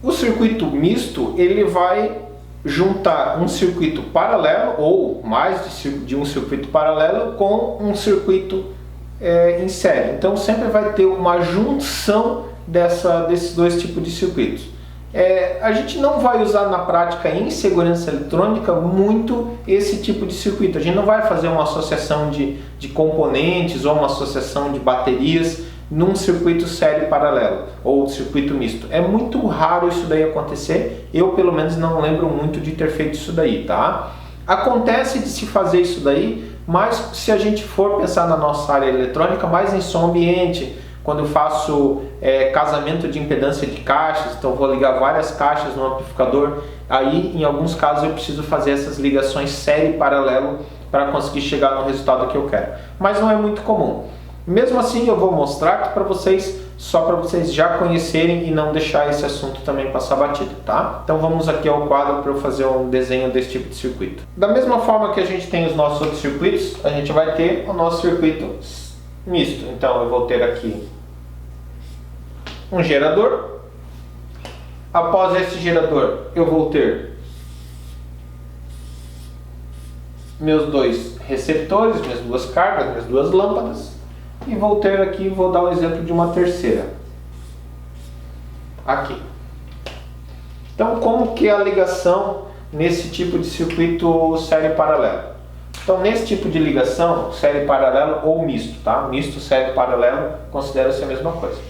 O circuito misto, ele vai juntar um circuito paralelo, ou mais de um circuito paralelo, com um circuito em série. Então sempre vai ter uma junção desses dois tipos de circuitos. A gente não vai usar na prática em segurança eletrônica muito esse tipo de circuito. A gente não vai fazer uma associação de componentes ou uma associação de baterias num circuito série paralelo ou circuito misto. É muito raro isso daí acontecer. Eu pelo menos não lembro muito de ter feito isso daí, tá? Acontece de se fazer isso daí, mas se a gente for pensar na nossa área eletrônica, mais em som ambiente, quando eu faço casamento de impedância de caixas, então vou ligar várias caixas no amplificador, aí em alguns casos eu preciso fazer essas ligações série paralelo para conseguir chegar no resultado que eu quero. Mas não é muito comum. Mesmo assim eu vou mostrar aqui para vocês, só para vocês já conhecerem e não deixar esse assunto também passar batido, tá? Então vamos aqui ao quadro para eu fazer um desenho desse tipo de circuito. Da mesma forma que a gente tem os nossos outros circuitos, a gente vai ter o nosso circuito misto. Então eu vou ter aqui um gerador. Após esse gerador eu vou ter meus dois receptores, minhas duas cargas, minhas duas lâmpadas. E vou ter aqui, vou dar um exemplo de uma terceira. Aqui. Então como que é a ligação nesse tipo de circuito série paralelo? Então nesse tipo de ligação, série paralelo ou misto, tá? Misto, série paralelo, considera-se a mesma coisa.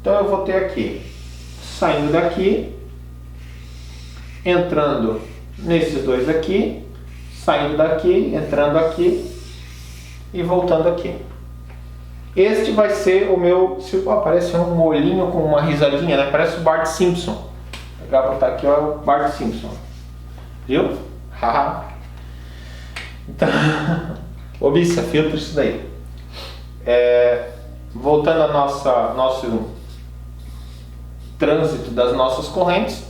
Então eu vou ter aqui, saindo daqui, entrando nesses dois aqui, saindo daqui, entrando aqui e voltando aqui. Este vai ser o meu circuito. Parece um molhinho com uma risadinha, né? Parece o Bart Simpson. Vou pegar para botar aqui, ó, o Bart Simpson. Viu? Haha. Então, observe, filtra isso daí. Voltando ao nosso trânsito das nossas correntes.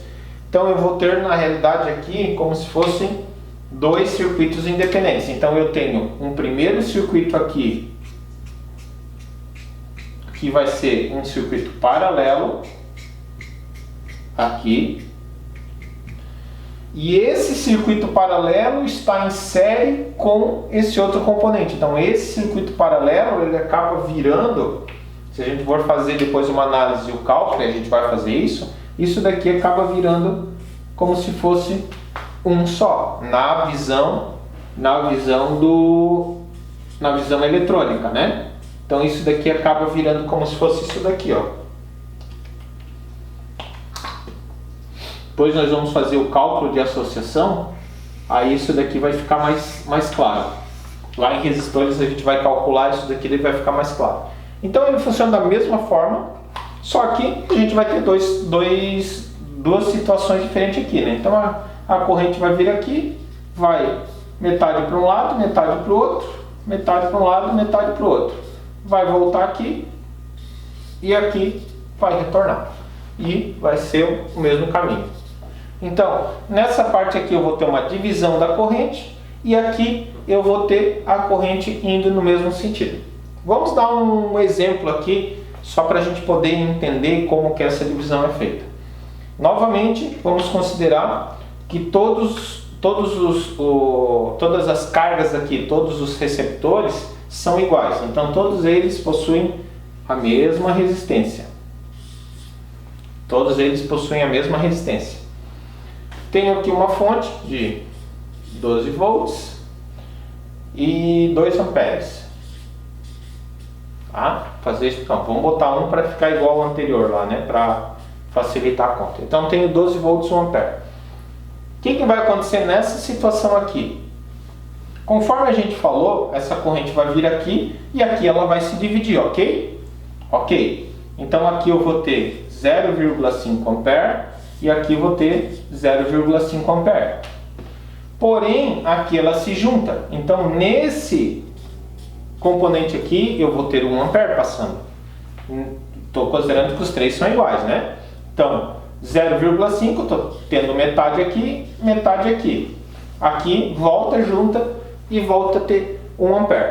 Então eu vou ter na realidade aqui como se fossem dois circuitos independentes. Então eu tenho um primeiro circuito aqui, que vai ser um circuito paralelo aqui, e esse circuito paralelo está em série com esse outro componente. Então esse circuito paralelo ele acaba virando, se a gente for fazer depois uma análise e o cálculo, a gente vai fazer isso daqui acaba virando como se fosse um só, na visão eletrônica, né? Então isso daqui acaba virando como se fosse isso daqui, ó. Depois nós vamos fazer o cálculo de associação, aí isso daqui vai ficar mais claro. Lá em resistores a gente vai calcular isso daqui, ele vai ficar mais claro. Então ele funciona da mesma forma, só que a gente vai ter duas situações diferentes aqui, né? Então a corrente vai vir aqui, vai metade para um lado, metade para o outro, metade para um lado, metade para o outro. Vai voltar aqui e aqui vai retornar e vai ser o mesmo caminho. Então nessa parte aqui eu vou ter uma divisão da corrente e aqui eu vou ter a corrente indo no mesmo sentido. Vamos dar um exemplo aqui só para a gente poder entender como que essa divisão é feita. Novamente vamos considerar que todas as cargas aqui, todos os receptores são iguais, então todos eles possuem a mesma resistência. Todos eles possuem a mesma resistência. Tenho aqui uma fonte de 12 volts e 2 amperes. Tá? Fazer isso, então, vamos botar um para ficar igual ao anterior lá, né? Para facilitar a conta. Então tenho 12 volts e 1 ampere. O que vai acontecer nessa situação aqui? Conforme a gente falou, essa corrente vai vir aqui e aqui ela vai se dividir, ok? Ok. Então aqui eu vou ter 0,5 ampere e aqui eu vou ter 0,5 ampere. Porém, aqui ela se junta. Então nesse componente aqui eu vou ter 1 ampere passando. Estou considerando que os três são iguais, né? Então 0,5, estou tendo metade aqui, metade aqui. Aqui volta, junta e volta a ter 1 ampere.